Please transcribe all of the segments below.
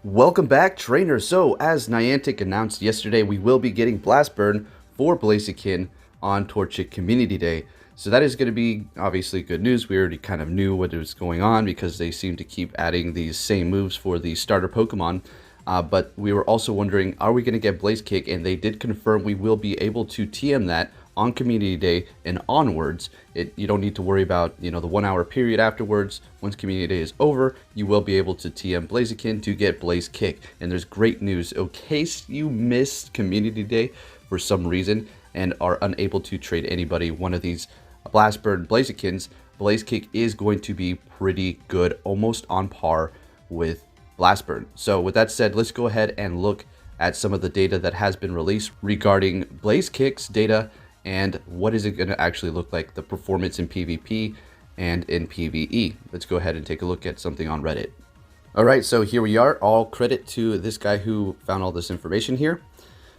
Welcome back, trainers. So, as Niantic announced yesterday, we will be getting Blastburn for Blaziken on Torchic Community Day. So that is going to be obviously good news. We already kind of knew what was going on because they seem to keep adding these same moves for the starter Pokemon. But we were also wondering, are we going to get Blaze Kick? And they did confirm we will be able to TM that on Community Day and onwards. You don't need to worry about, the 1 hour period afterwards. Once Community Day is over, you will be able to TM Blaziken to get Blaze Kick. And there's great news. In case you missed Community Day for some reason and are unable to trade anybody one of these Blastburn Blazikens, Blaze Kick is going to be pretty good, almost on par with Blastburn. So with that said, let's go ahead and look at some of the data that has been released regarding Blaze Kick's data and what is it going to actually look like, the performance in PvP and in PvE. Let's go ahead and take a look at something on Reddit. All right, so here we are. All credit to this guy who found all this information here.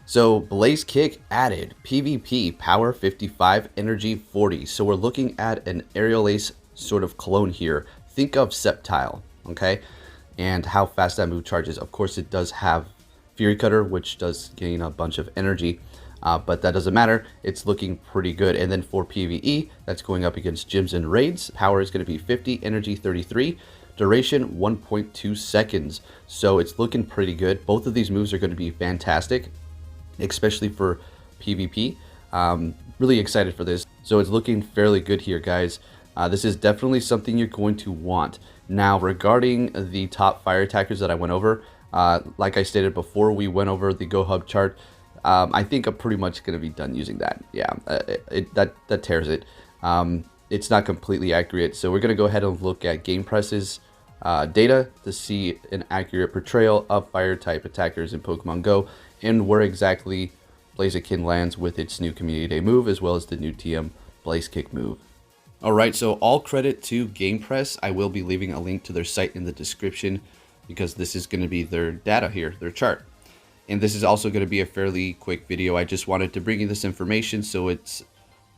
So Blaze Kick added PvP power 55, energy 40. So we're looking at an Aerial Ace sort of clone here. Think of Sceptile, okay? And how fast that move charges. Of course, it does have Fury Cutter, which does gain a bunch of energy. But that doesn't matter. It's looking pretty good. And then for PvE, that's going up against gyms and raids. Power is going to be 50, energy 33, duration 1.2 seconds. So it's looking pretty good. Both of these moves are going to be fantastic, especially for PvP. Really excited for this. So it's looking fairly good here, guys. This is definitely something you're going to want. Now, regarding the top fire attackers that I went over, like I stated before, we went over the Go Hub chart. I think I'm pretty much going to be done using that. Yeah, that tears it. It's not completely accurate, so we're going to go ahead and look at GamePress's data to see an accurate portrayal of fire type attackers in Pokemon Go and where exactly Blaziken lands with its new Community Day move as well as the new TM Blaze Kick move. Alright, so all credit to GamePress. I will be leaving a link to their site in the description because this is going to be their data here, their chart. And this is also going to be a fairly quick video. I just wanted to bring you this information so it's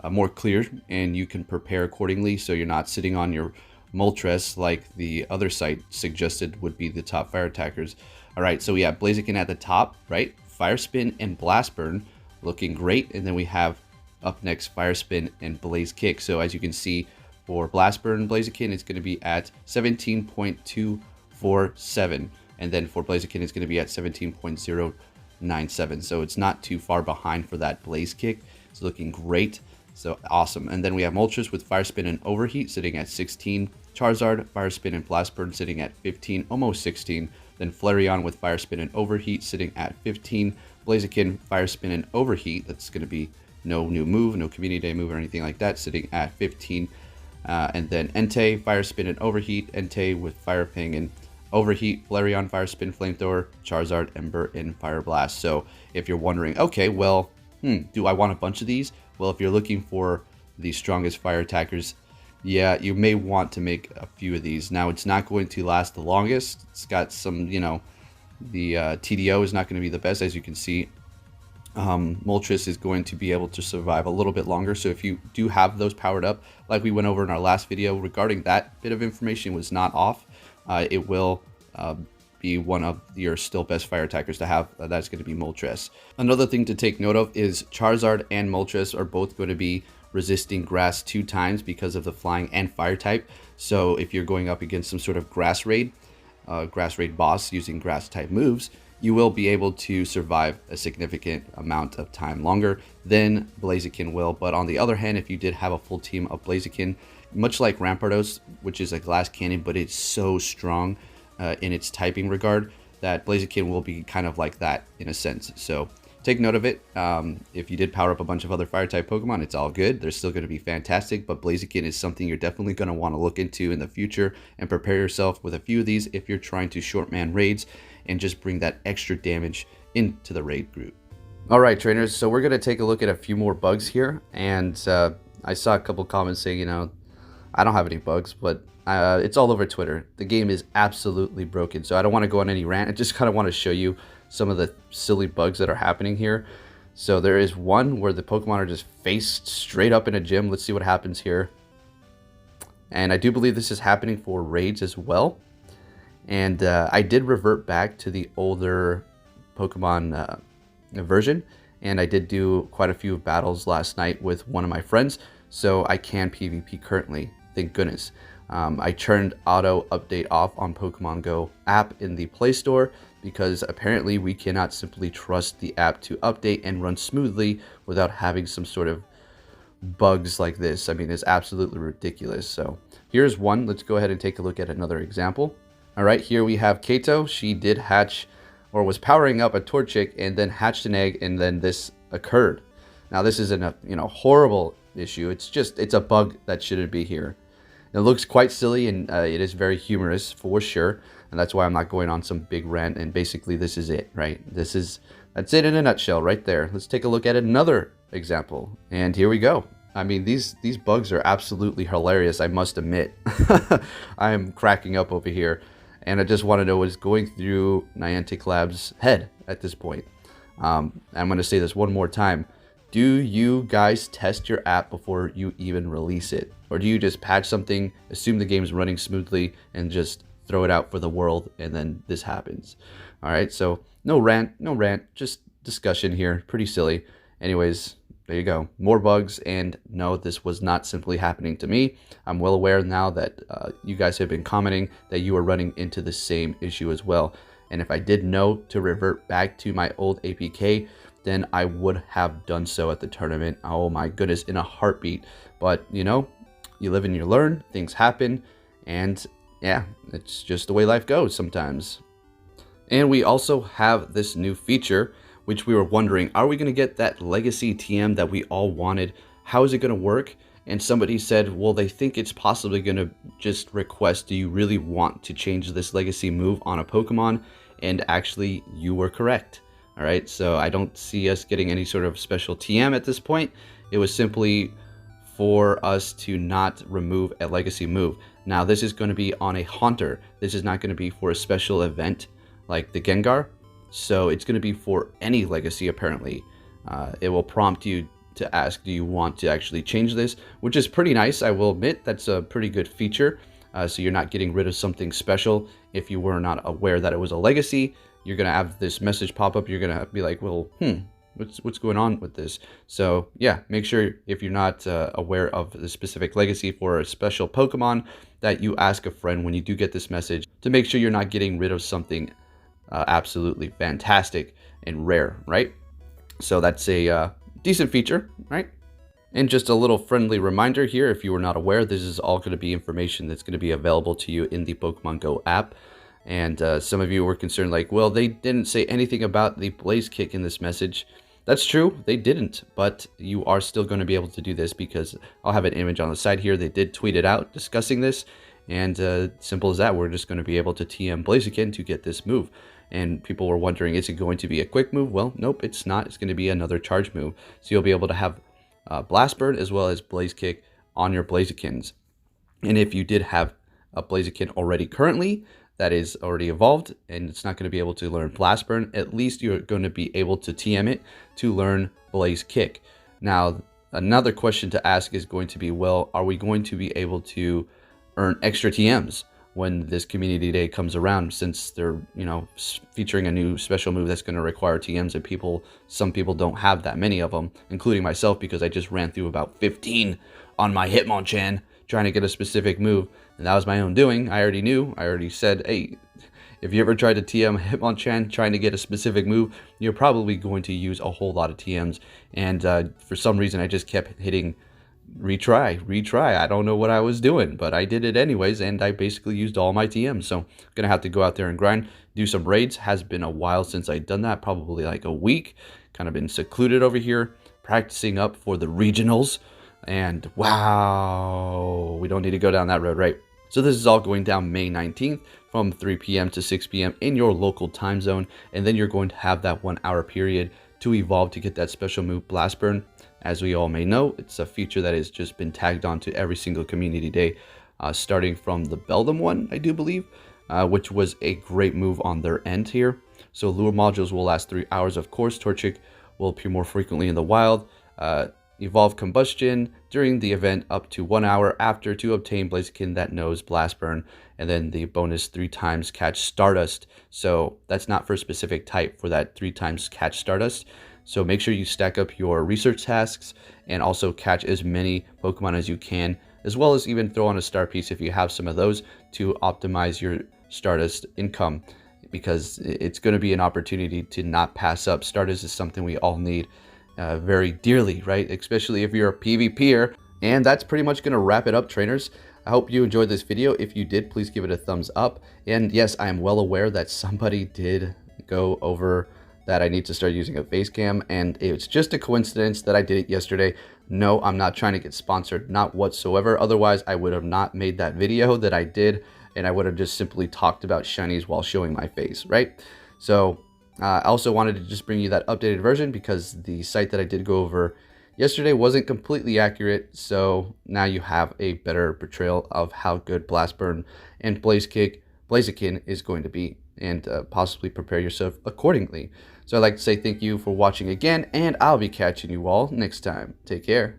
more clear and you can prepare accordingly so you're not sitting on your Moltres like the other site suggested would be the top fire attackers. Alright, so we have Blaziken at the top, right? Fire Spin and Blastburn looking great. And then we have up next Fire Spin and Blaze Kick. So as you can see for Blastburn and Blaziken, it's going to be at 17.247. And then for Blaziken, it's going to be at 17.097. So it's not too far behind for that Blaze Kick. It's looking great. So awesome. And then we have Moltres with Fire Spin and Overheat sitting at 16. Charizard, Fire Spin and Blastburn sitting at 15, almost 16. Then Flareon with Fire Spin and Overheat sitting at 15. Blaziken, Fire Spin and Overheat. That's going to be no new move, no Community Day move or anything like that, sitting at 15. And then Entei, Fire Spin and Overheat. Entei with Fire Ping and Overheat, Flareon, Fire Spin, Flamethrower, Charizard, Ember, and Fire Blast. So if you're wondering, okay, well, do I want a bunch of these? Well, if you're looking for the strongest fire attackers, yeah, you may want to make a few of these. Now, it's not going to last the longest. It's got some, the TDO is not going to be the best, as you can see. Moltres is going to be able to survive a little bit longer. So if you do have those powered up, like we went over in our last video regarding that bit of information was not off, it will be one of your still best fire attackers to have. That's going to be Moltres. Another thing to take note of is Charizard and Moltres are both going to be resisting grass 2 times because of the flying and fire type. So if you're going up against some sort of grass raid boss using grass type moves, you will be able to survive a significant amount of time longer than Blaziken will. But on the other hand, if you did have a full team of Blaziken, much like Rampardos, which is a glass cannon, but it's so strong in its typing regard, that Blaziken will be kind of like that in a sense. So take note of it. If you did power up a bunch of other fire type Pokemon, it's all good. They're still going to be fantastic, but Blaziken is something you're definitely going to want to look into in the future and prepare yourself with a few of these if you're trying to short man raids and just bring that extra damage into the raid group. All right, trainers, so we're going to take a look at a few more bugs here. And I saw a couple comments saying, I don't have any bugs, but it's all over Twitter. The game is absolutely broken. So I don't want to go on any rant. I just kind of want to show you some of the silly bugs that are happening here. So there is one where the Pokemon are just faced straight up in a gym. Let's see what happens here. And I do believe this is happening for raids as well. And I did revert back to the older Pokemon version, and I did do quite a few battles last night with one of my friends, so I can PvP currently, thank goodness. I turned auto update off on Pokemon Go app in the Play Store because apparently we cannot simply trust the app to update and run smoothly without having some sort of bugs like this. I mean, it's absolutely ridiculous. So here's one. Let's go ahead and take a look at another example. All right, here we have Kato. She did hatch, or was powering up a Torchic, and then hatched an egg, and then this occurred. Now this isn't a horrible issue. It's a bug that shouldn't be here. It looks quite silly, and it is very humorous for sure, and that's why I'm not going on some big rant. And basically, this is it, right? That's it in a nutshell, right there. Let's take a look at another example, and here we go. I mean, these bugs are absolutely hilarious, I must admit. I am cracking up over here, and I just want to know what is going through Niantic Labs' head at this point. I'm going to say this one more time. Do you guys test your app before you even release it? Or do you just patch something, assume the game's running smoothly, and just throw it out for the world, and then this happens? All right, so no rant, just discussion here. Pretty silly. Anyways, there you go. More bugs, and no, this was not simply happening to me. I'm well aware now that you guys have been commenting that you are running into the same issue as well. And if I did know to revert back to my old APK, then I would have done so at the tournament. Oh my goodness, in a heartbeat. But you live and you learn, things happen, and yeah, it's just the way life goes sometimes. And we also have this new feature, which we were wondering, are we going to get that legacy TM that we all wanted? How is it going to work? And somebody said, well, they think it's possibly going to just request, do you really want to change this legacy move on a Pokemon? And actually, you were correct. All right, so I don't see us getting any sort of special TM at this point. It was simply for us to not remove a legacy move. Now, this is going to be on a Haunter. This is not going to be for a special event like the Gengar. So it's going to be for any legacy, apparently. It will prompt you to ask, do you want to actually change this? Which is pretty nice, I will admit. That's a pretty good feature. So you're not getting rid of something special if you were not aware that it was a legacy. You're going to have this message pop up. You're going to be like, well, what's going on with this? So yeah, make sure if you're not aware of the specific legacy for a special Pokemon, that you ask a friend when you do get this message to make sure you're not getting rid of something absolutely fantastic and rare, right? So that's a decent feature, right? And just a little friendly reminder here, if you were not aware, this is all going to be information that's going to be available to you in the Pokemon Go app. And some of you were concerned, like, well, they didn't say anything about the Blaze Kick in this message. That's true, they didn't, but you are still going to be able to do this because I'll have an image on the side here. They did tweet it out discussing this, and simple as that, we're just going to be able to TM Blaziken to get this move. And people were wondering, is it going to be a quick move? Well, nope, it's not. It's going to be another charge move. So you'll be able to have Blast Bird as well as Blaze Kick on your Blazikens. And if you did have a Blaziken already currently, that is already evolved, and it's not going to be able to learn Blast Burn, at least you're going to be able to TM it to learn Blaze Kick. Now, another question to ask is going to be, well, are we going to be able to earn extra TMs when this community day comes around, since they're, featuring a new special move that's going to require TMs, and some people don't have that many of them, including myself, because I just ran through about 15 on my Hitmonchan trying to get a specific move, and that was my own doing. I already said, hey, if you ever tried to TM Hitmonchan trying to get a specific move, you're probably going to use a whole lot of TMs, and for some reason I just kept hitting retry. I don't know what I was doing, but I did it anyways, and I basically used all my TMs. So I'm gonna have to go out there and grind, do some raids. Has been a while since I've done that, probably like a week. Kind of been secluded over here, practicing up for the regionals, and wow, we don't need to go down that road, right? So this is all going down May 19th from 3 p.m. to 6 p.m. in your local time zone, and then you're going to have that 1 hour period to evolve to get that special move Blast Burn. As we all may know, it's a feature that has just been tagged on to every single community day, starting from the Beldum one, I do believe, which was a great move on their end here. So lure modules will last 3 hours, of course. Torchic will appear more frequently in the wild. evolve combustion during the event up to 1 hour after to obtain Blaziken that knows Blast Burn, and then the bonus 3 times catch Stardust. So that's not for a specific type for that 3 times catch Stardust. So make sure you stack up your research tasks and also catch as many Pokemon as you can, as well as even throw on a star piece if you have some of those to optimize your Stardust income, because it's going to be an opportunity to not pass up. Stardust is something we all need very dearly, right? Especially if you're a PvPer. And that's pretty much going to wrap it up, trainers. I hope you enjoyed this video. If you did, please give it a thumbs up. And yes, I am well aware that somebody did go over that I need to start using a face cam, and it's just a coincidence that I did it yesterday. No, I'm not trying to get sponsored, not whatsoever. Otherwise, I would have not made that video that I did, and I would have just simply talked about shinies while showing my face, right? So I also wanted to just bring you that updated version because the site that I did go over yesterday wasn't completely accurate. So now you have a better portrayal of how good Blast Burn and Blaziken is going to be, and possibly prepare yourself accordingly. So I'd like to say thank you for watching again, and I'll be catching you all next time. Take care.